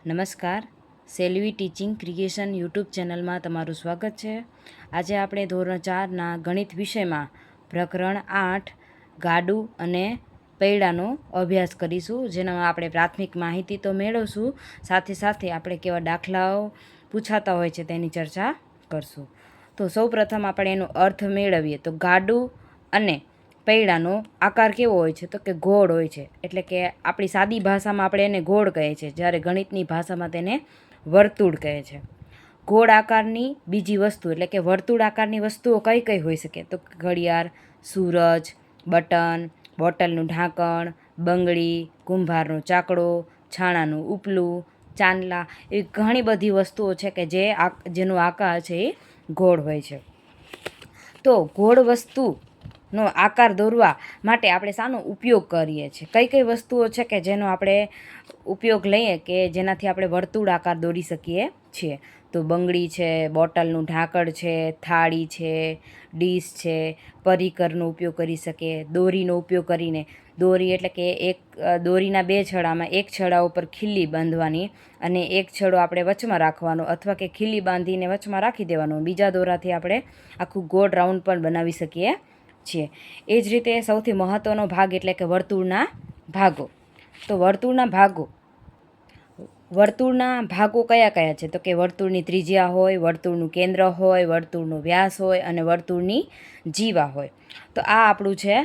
નમસ્કાર, Selvi teaching creation YouTube ચેનલમાં તમારું સ્વાગત છે. આજે આપણે ધોરણ 4ના ગણિત વિષયમાં પ્રકરણ 8 ગાડું અને પૈડાનો અભ્યાસ કરીશું, જેનામાં આપણે પ્રાથમિક માહિતી તો મેળવશું, સાથે સાથે આપણે કેવા દાખલાઓ પૂછાતા હોય છે તેની ચર્ચા કરશું. તો સૌપ્રથમ આપણે એનો અર્થ મેળવીએ તો ગાડું અને પૈડાનો આકાર કેવો હોય છે તો કે ગોળ હોય છે. એટલે કે આપણી સાદી ભાષામાં આપણે એને ગોળ કહે છે, જ્યારે ગણિતની ભાષામાં તેને વર્તુળ કહે છે. ગોળ આકારની બીજી વસ્તુ એટલે કે વર્તુળ આકારની વસ્તુઓ કઈ કઈ હોઈ શકે તો ઘડિયાળ, સૂરજ, બટન, બોટલનું ઢાંકણ, બંગડી, કુંભારનો ચાકડો, છાણાનું ઉપલું, ચાંદલા, એવી ઘણી બધી વસ્તુઓ છે કે જેનો આકાર છે એ ગોળ હોય છે. તો ગોળ વસ્તુનો આકાર દોરવા માટે આપણે શાનો ઉપયોગ કરીએ છીએ? કઈ કઈ વસ્તુઓ છે કે જેનો આપણે ઉપયોગ લઈએ કે જેનાથી આપણે વર્તુળ આકાર દોરી શકીએ છીએ? તો બંગડી છે, બોટલનું ઢાંકણ છે, થાળી છે, ડીશ છે, પરિકરનો ઉપયોગ કરી શકીએ. દોરીનો ઉપયોગ કરીને, દોરી એટલે કે એક દોરીના બે છડામાં એક છડા ઉપર ખીલી બાંધવાની અને એક છડો આપણે વચમાં રાખવાનો, અથવા કે ખીલી બાંધીને વચમાં રાખી દેવાનો. બીજા દોરાથી આપણે આખું ગોળ રાઉન્ડ પણ બનાવી શકીએ છીએ. એ જ રીતે સૌથી મહત્ત્વનો ભાગ એટલે કે વર્તુળના ભાગો. તો વર્તુળના ભાગો કયા કયા છે તો કે વર્તુળની ત્રિજ્યા હોય, વર્તુળનું કેન્દ્ર હોય, વર્તુળનો વ્યાસ હોય અને વર્તુળની જીવા હોય. તો આ આપણું છે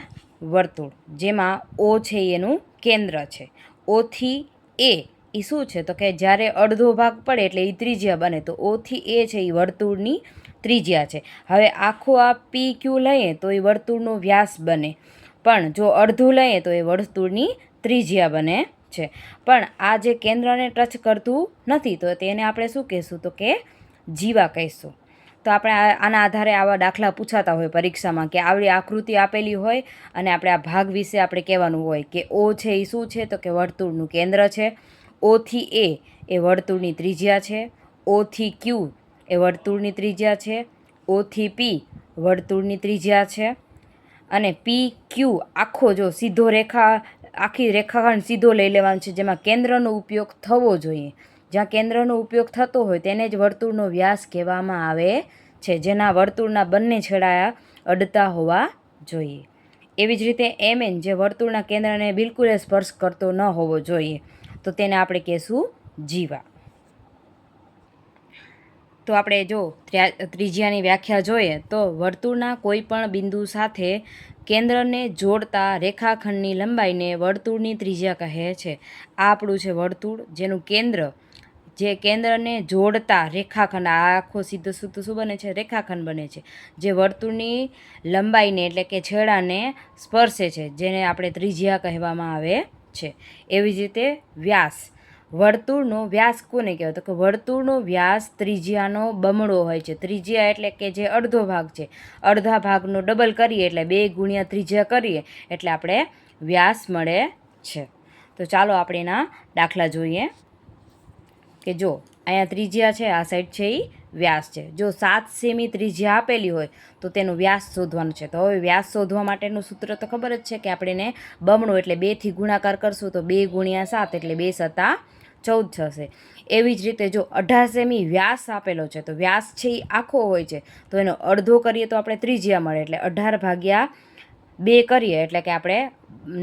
વર્તુળ, જેમાં ઓ છે એનું કેન્દ્ર છે. ઓથી એ શું છે તો કે જ્યારે અડધો ભાગ પડે એટલે એ ત્રિજ્યા બને, તો ઓથી એ છે એ વર્તુળની ત્રિજ્યા છે. હવે આખું આ પી ક્યુ લઈએ તો એ વર્તુળનો વ્યાસ બને, પણ જો અડધું લઈએ તો એ વર્તુળની ત્રિજ્યા બને છે. પણ આ જે કેન્દ્રને ટચ કરતું નથી તો તેને આપણે શું કહીશું તો કે જીવા કહીશું. તો આપણે આના આધારે આવા દાખલા પૂછાતા હોય પરીક્ષામાં કે આવી આકૃતિ આપેલી હોય અને આપણે આ ભાગ વિશે આપણે કહેવાનું હોય કે ઓ છે એ શું છે તો કે વર્તુળનું કેન્દ્ર છે, ઓથી એ વર્તુળની ત્રિજ્યા છે, ઓથી ક્યુ એ વર્તુળની ત્રિજ્યા છે, ઓથી પી વર્તુળની ત્રિજ્યા છે, અને પી ક્યુ આખો જો સીધો આખી રેખાખંડ સીધો લઈ લેવાનો છે, જેમાં કેન્દ્રનો ઉપયોગ થવો જોઈએ. જ્યાં કેન્દ્રનો ઉપયોગ થતો હોય તેને જ વર્તુળનો વ્યાસ કહેવામાં આવે છે, જેના વર્તુળના બંને છેડા અડતા હોવા જોઈએ. એવી જ રીતે એમએન જે વર્તુળના કેન્દ્રને બિલકુલ સ્પર્શ કરતો ન હોવો જોઈએ, તો તેને આપણે કહેશું જીવા. તો આપણે જો ત્રિજ્યાની વ્યાખ્યા જોઈએ તો વર્તુળના કોઈ પણ બિંદુ સાથે કેન્દ્રને જોડતા રેખાખંડની લંબાઈને વર્તુળની ત્રિજ્યા કહે છે. આ આપણું છે વર્તુળ, જેનું કેન્દ્રને જોડતા રેખાખંડ, આ આખો સીધો શું બને છે? રેખાખંડ બને છે, જે વર્તુળની લંબાઈને એટલે કે છેડાને સ્પર્શે છે, જેને આપણે ત્રિજ્યા કહેવામાં આવે છે. એવી જ રીતે વ્યાસ, વર્તુળનો વ્યાસ કોને કહેવાય તો કે વર્તુળનો વ્યાસ ત્રિજ્યાનો બમણો હોય છે. ત્રિજ્યા એટલે કે જે અડધો ભાગ છે, અડધા ભાગનો ડબલ કરીએ એટલે 2 ગુણ્યા ત્રિજ્યા કરીએ એટલે આપણે વ્યાસ મળે છે. તો ચાલો આપણે એના દાખલા જોઈએ કે જો અહીંયા ત્રિજ્યા છે, આ સાઈડ છે એ વ્યાસ છે. જો 7 સેમી ત્રિજ્યા આપેલી હોય તો તેનો વ્યાસ શોધવાનો છે. તો હવે વ્યાસ શોધવા માટેનું સૂત્ર તો ખબર જ છે કે આપણે એને બમણો એટલે 2થી ગુણાકાર કરશું તો 2 ગુણ્યા 7 એટલે 2 સત્તા 14 થશે. એવી જ રીતે જો 18 સેમી વ્યાસ આપેલો છે તો વ્યાસ છે એ આખો હોય છે, તો એનો અડધો કરીએ તો આપણે ત્રિજ્યા મળે, એટલે 18 ભાગ્યા 2 કરીએ એટલે કે આપણે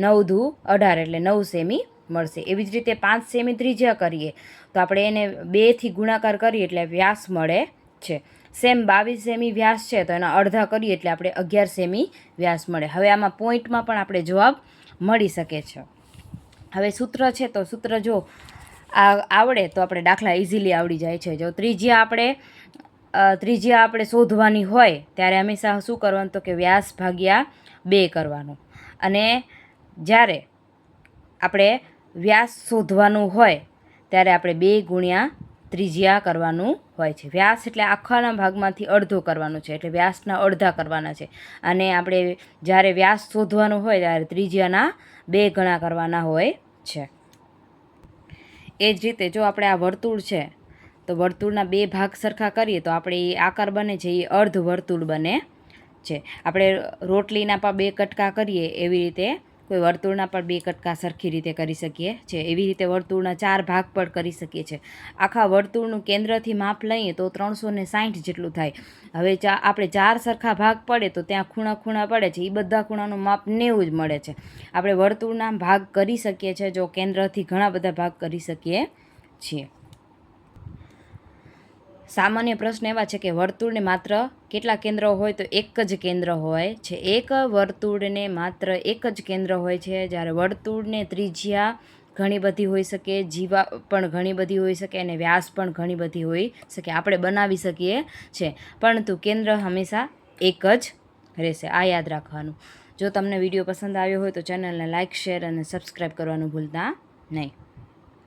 9 દુ 18 એટલે 9 સેમી મળશે. એવી જ રીતે 5 સેમી ત્રિજ્યા કરીએ તો આપણે એને 2થી ગુણાકાર કરીએ એટલે વ્યાસ મળે છે. સેમ 22 સેમી વ્યાસ છે તો એના અડધા કરીએ એટલે આપણે 11 સેમી વ્યાસ મળે. હવે આમાં પોઈન્ટમાં પણ આપણે જવાબ મળી શકે છે. હવે સૂત્ર છે તો સૂત્ર જો આવડે તો આપણે દાખલા ઇઝીલી આવડી જાય છે. જો ત્રિજ્યા આપણે શોધવાની હોય ત્યારે હંમેશા શું કરવાનું તો કે વ્યાસ ભાગ્યા 2 કરવાનું, અને જ્યારે આપણે વ્યાસ શોધવાનું હોય ત્યારે આપણે 2 ગુણ્યા ત્રિજ્યા કરવાનું હોય છે. વ્યાસ એટલે આખાના ભાગમાંથી અડધો કરવાનો છે, એટલે વ્યાસના અડધા કરવાના છે, અને આપણે જ્યારે વ્યાસ શોધવાનું હોય ત્યારે ત્રિજ્યાના 2 ગણા કરવાના હોય છે. એ જ રીતે જો આપણે આ વર્તુળ છે તો વર્તુળના 2 ભાગ સરખા કરીએ તો આપણે એ આકાર બને છે એ અર્ધ વર્તુળ બને છે. આપણે રોટલીના પણ 2 કટકા કરીએ એવી રીતે કોઈ વર્તુળના પણ 2 કટકા સરખી રીતે કરી શકીએ છીએ. એવી રીતે વર્તુળના 4 ભાગ પણ કરી શકીએ છીએ. આખા વર્તુળનું કેન્દ્રથી માપ લઈએ તો 360 જેટલું થાય. હવે આપણે 4 સરખા ભાગ પડે તો ત્યાં ખૂણા પડે છે, એ બધા ખૂણાનું માપ 90 જ મળે છે. આપણે વર્તુળના ભાગ કરી શકીએ છીએ જો કેન્દ્રથી ઘણા બધા ભાગ કરી શકીએ છીએ. સામાન્ય પ્રશ્ન એવા છે કે વર્તુળને માત્ર કેટલા કેન્દ્ર હોય તો એક જ કેન્દ્ર હોય છે. એક વર્તુળને માત્ર એક જ કેન્દ્ર હોય છે. જ્યારે વર્તુળને ત્રિજ્યા ઘણી બધી હોઈ શકે, જીવા પણ ઘણી બધી હોઈ શકે અને વ્યાસ પણ ઘણી બધી હોઈ શકે. આપણે બનાવી શકીએ છીએ, પરંતુ કેન્દ્ર હંમેશા એક જ રહેશે. આ યાદ રાખવાનું. જો તમને વિડીયો પસંદ આવ્યો હોય તો ચેનલને લાઇક, શેર અને સબસ્ક્રાઈબ કરવાનું ભૂલતા નહીં.